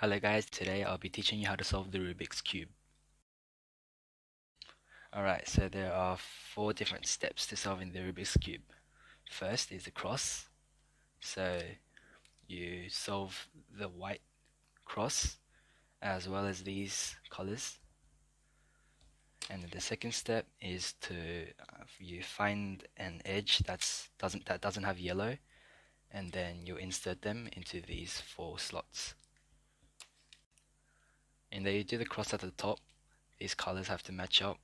Hello guys, today I'll be teaching you how to solve the Rubik's Cube. Alright, so there are 4 different steps to solving the Rubik's Cube. First is the cross, so you solve the white cross as well as these colors. And then the second step is to you find an edge that doesn't have yellow, and then you insert them into these 4 slots. And then you do the cross at the top. These colors have to match up.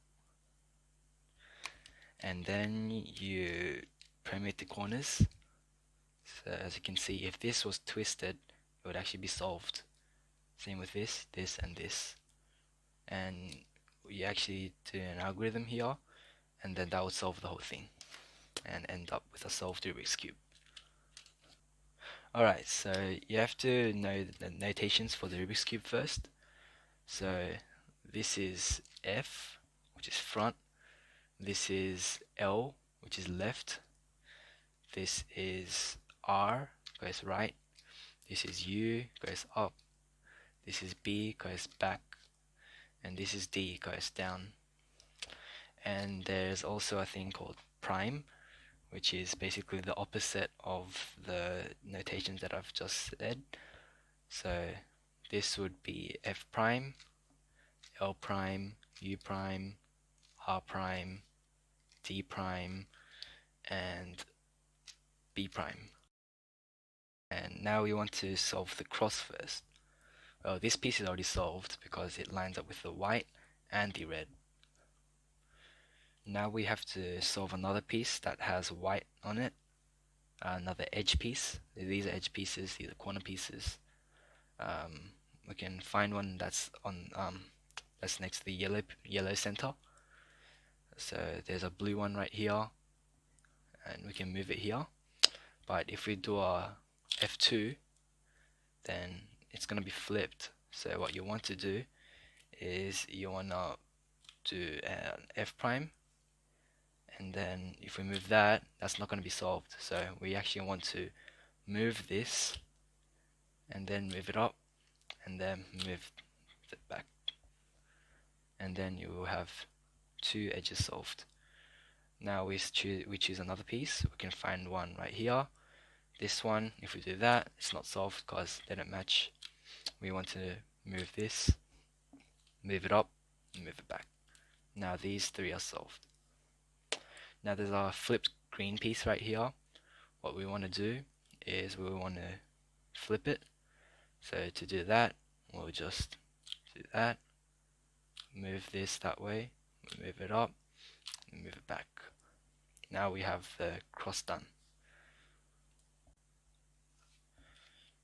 And then you permute the corners. So as you can see, if this was twisted, it would actually be solved. Same with this, this, and this. And we actually do an algorithm here, and then that would solve the whole thing and end up with a solved Rubik's Cube. Alright, so you have to know the notations for the Rubik's Cube first. So this is F, which is front. This is L, which is left. This is R, goes right. This is U, goes up. This is B, goes back. And this is D, goes down. And there's also a thing called prime, which is basically the opposite of the notations that I've just said. So this would be F prime, L prime, U prime, R prime, D prime, and B prime. And now we want to solve the cross first. Well, this piece is already solved because it lines up with the white and the red. Now we have to solve another piece that has white on it, another edge piece. These are edge pieces, these are corner pieces. We can find one that's on that's next to the yellow center. So there's a blue one right here, and we can move it here. But if we do a F2, then it's gonna be flipped. So what you want to do is you wanna do an F prime, and then if we move that, that's not gonna be solved. So we actually want to move this, and then move it up, and then move it back, and then you will have 2 edges solved. Now we choose another piece. We can find one right here. This one, if we do that, it's not solved because they don't match. We want to move this, move it up, and move it back. Now these 3 are solved. Now there's our flipped green piece right here. What we want to do is we want to flip it. So to do that, we'll just do that, move this that way, move it up, and move it back. Now we have the cross done.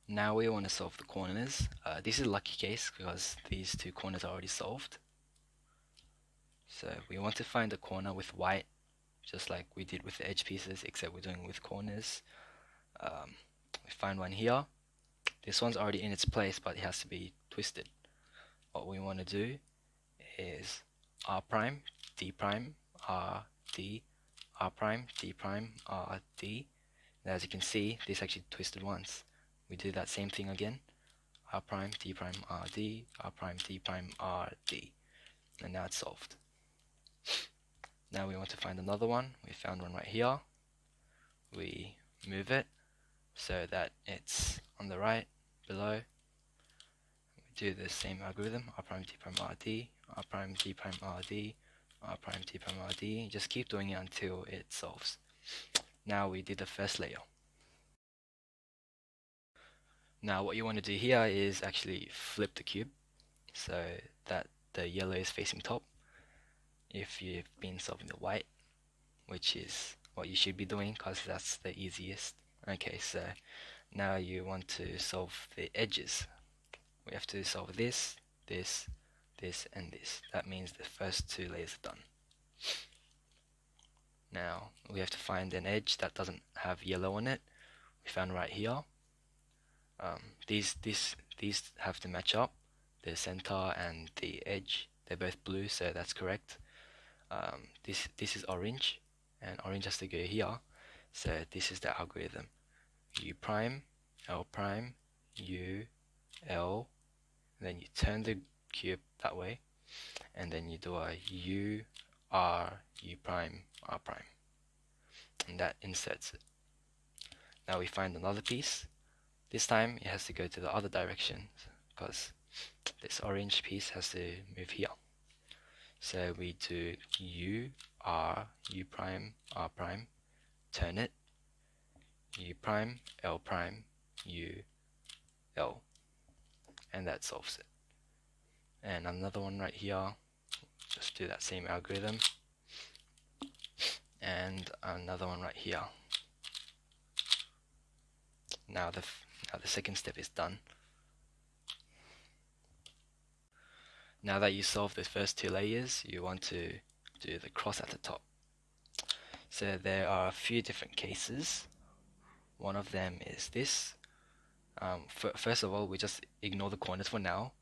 Now we want to solve the corners. This is a lucky case because these 2 corners are already solved. So we want to find a corner with white, just like we did with the edge pieces, except we're doing with corners. We find one here. This one's already in its place, but it has to be twisted. What we want to do is R prime, D prime, R, D, R prime, D prime, R, D. And as you can see, this actually twisted once. We do that same thing again. R prime, D prime, R, D, R prime, D prime, R, D. And now it's solved. Now we want to find another one. We found one right here. We move it so that it's on the right, below. We do the same algorithm. R prime, D prime, R, D, R prime, D prime, R, D, R prime, D prime, R, D. Just keep doing it until it solves. Now we did the first layer. Now what you want to do here is actually flip the cube so that the yellow is facing top if you've been solving the white, which is what you should be doing because that's the easiest. Okay, so now you want to solve the edges. We have to solve this, this, this, and this. That means the first 2 layers are done. Now we have to find an edge that doesn't have yellow on it. We found right here. These have to match up. The center and the edge, they're both blue, so that's correct. This is orange, and orange has to go here. So this is the algorithm: U prime, L prime, U, L, then you turn the cube that way, and then you do a U, R, U prime, R prime, and that inserts it. Now we find another piece. This time it has to go to the other direction because this orange piece has to move here. So we do U, R, U prime, R prime, turn it, U prime, L prime, U, L, and that solves it. And another one right here, just do that same algorithm, and another one right here. Now the second step is done. Now that you solve the first two layers, you want to do the cross at the top. So there are a few different cases. One of them is this. First of all, we just ignore the corners for now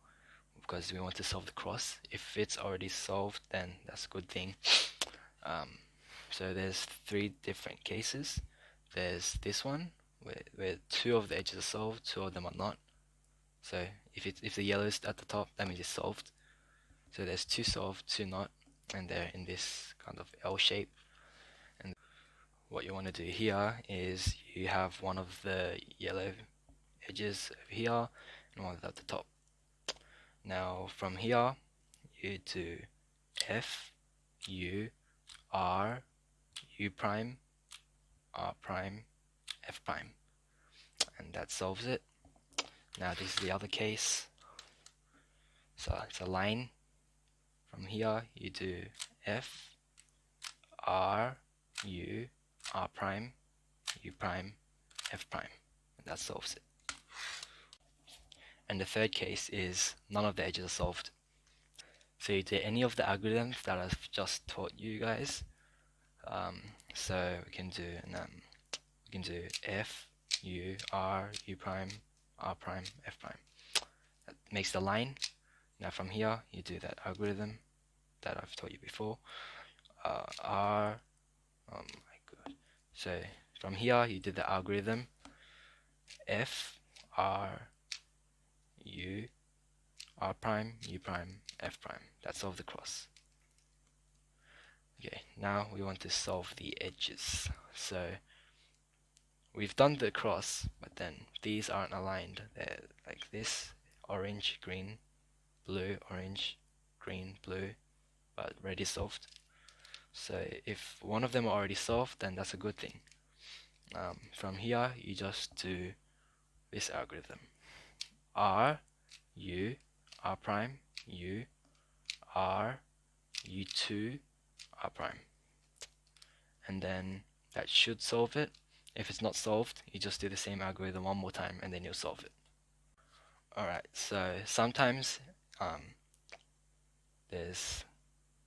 because we want to solve the cross. If it's already solved, then that's a good thing. So there's three different cases. There's this one where two of the edges are solved, two of them are not. So if the yellow is at the top, that means it's solved. So there's two solved, two not, and they're in this kind of L shape. And what you want to do here is you have one of the yellow edges over here and one at the top. Now from here you do F, U, R, U prime, R prime, F prime, and that solves it. Now this is the other case. So it's a line. From here you do F, R, U, R prime, U prime, F prime, and that solves it. And the third case is none of the edges are solved. So you do any of the algorithms that I've just taught you guys. So we can do F, U, R, U prime, R prime, F prime. That makes the line. Now from here you do that algorithm that I've taught you before. R, oh my god. So from here you do the algorithm F, R, U, R prime, U prime, F prime. That solves the cross. Okay, now we want to solve the edges. So we've done the cross, but then these aren't aligned. They're like this: orange, green, blue, orange, green, blue, but already solved. So if one of them are already solved, then that's a good thing. From here, you just do this algorithm: R, U, R prime, U, R, U2, R prime. And then that should solve it. If it's not solved, you just do the same algorithm one more time and then you'll solve it. Alright, so sometimes there's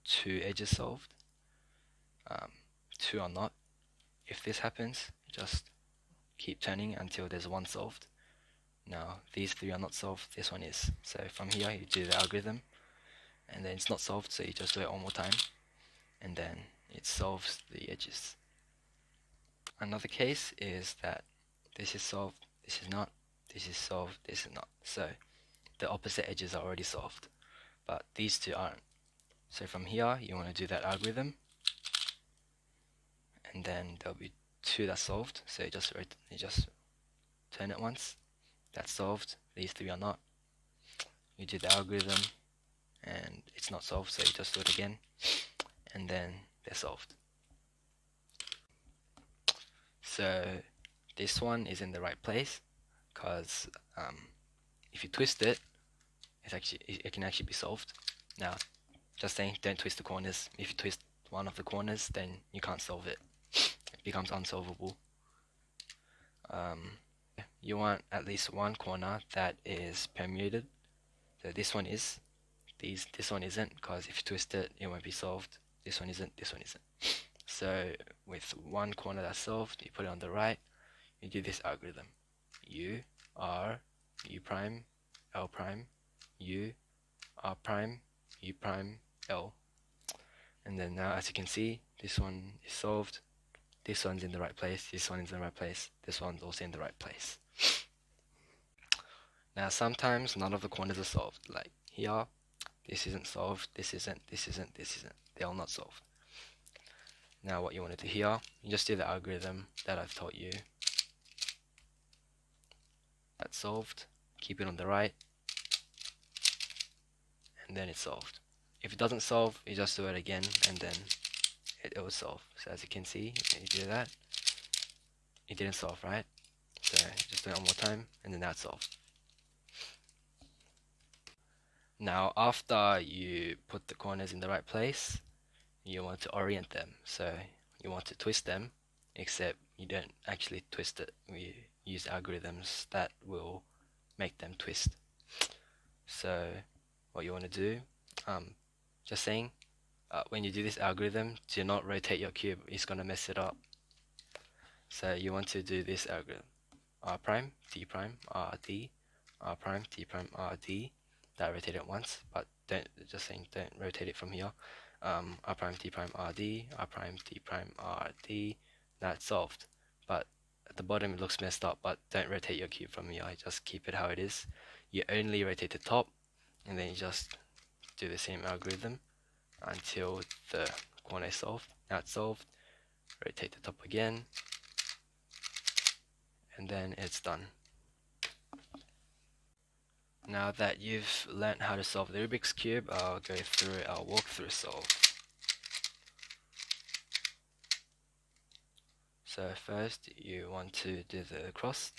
two edges solved, two are not. If this happens, just keep turning until there's one solved. Now these three are not solved, this one is. So from here you do the algorithm and then it's not solved, so you just do it one more time and then it solves the edges. Another case is that this is solved, this is not, this is solved, this is not. So the opposite edges are already solved, but these two aren't. So from here you want to do that algorithm and then there'll be two that's solved, so you just turn it once, that's solved, these three are not. You do the algorithm and it's not solved, so you just do it again and then they're solved. So this one is in the right place because if you twist it, it can actually be solved. Now, just saying, don't twist the corners. If you twist one of the corners, then you can't solve it. It becomes unsolvable. You want at least one corner that is permuted. So this one is. This one isn't, because if you twist it, it won't be solved. This one isn't. This one isn't. So with one corner that's solved, you put it on the right. You do this algorithm: U, R, U prime, L prime, U, R prime, U prime, L. And then now, as you can see, this one is solved. This one's in the right place. This one is in the right place. This one's also in the right place. Now sometimes none of the corners are solved. Like here, this isn't solved, this isn't, this isn't, this isn't. They're all not solved. Now what you want to do here, you just do the algorithm that I've taught you. That's solved. Keep it on the right, and then it's solved. If it doesn't solve, you just do it again, and then it will solve. So as you can see, you do that, it didn't solve, right? So just do it one more time, and then that's solved. Now after you put the corners in the right place, you want to orient them. So you want to twist them, except you don't actually twist it. We use algorithms that will make them twist. So what you want to do, just saying, when you do this algorithm, do not rotate your cube. It's going to mess it up. So you want to do this algorithm. R prime, D prime, R, D, R prime, D prime, R, D. That rotate it once, but don't, just saying, don't rotate it from here. R prime, D prime, R, D, R prime, D prime, R, D. That's solved. But at the bottom it looks messed up, but don't rotate your cube from here. Just keep it how it is. You only rotate the top, and then you just do the same algorithm until the corner is solved. Now it's solved. Rotate the top again, and then it's done. Now that you've learned how to solve the Rubik's Cube, I'll go through our walkthrough solve. So first you want to do the cross.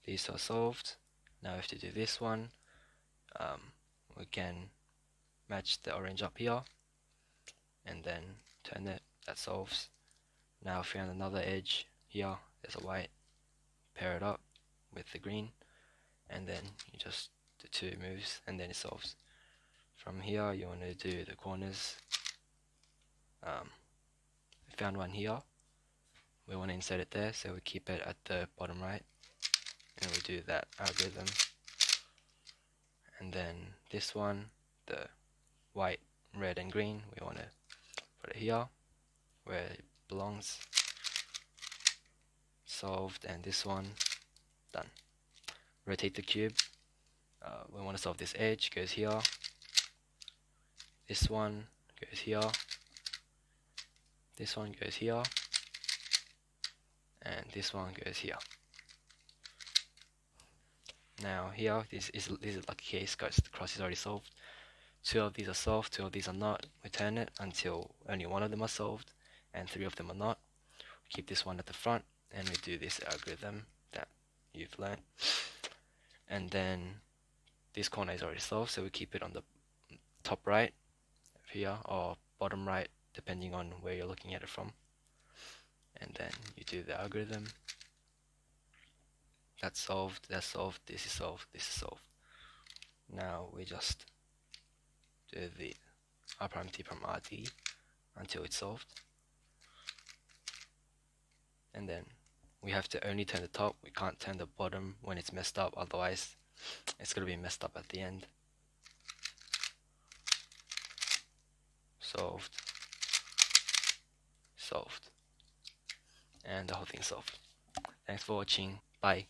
These are solved. Now we have to do this one. We can match the orange up here and then turn it. That solves. Now if we have another edge here, there's a white, pair it up with the green, and then you just do two moves and then it solves. From here you want to do the corners. We found one here. We want to insert it there, so we keep it at the bottom right, and we do that algorithm. And then this one, the white, red and green, we want to put it here where it belongs. Solved. And this one, done. Rotate the cube. We want to solve this edge, goes here. This one goes here. This one goes here. And this one goes here. Now here, this is a lucky case because the cross is already solved. Two of these are solved, two of these are not. We turn it until only one of them are solved and three of them are not. We keep this one at the front and we do this algorithm that you've learned. And then this corner is already solved, so we keep it on the top right here or bottom right, depending on where you're looking at it from. And then you do the algorithm. That's solved, that's solved, this is solved, this is solved. Now we just do the R prime T prime R D until it's solved. And then we have to only turn the top, we can't turn the bottom when it's messed up, otherwise it's going to be messed up at the end. Solved. Solved. And the whole thing solved. Thanks for watching. Bye.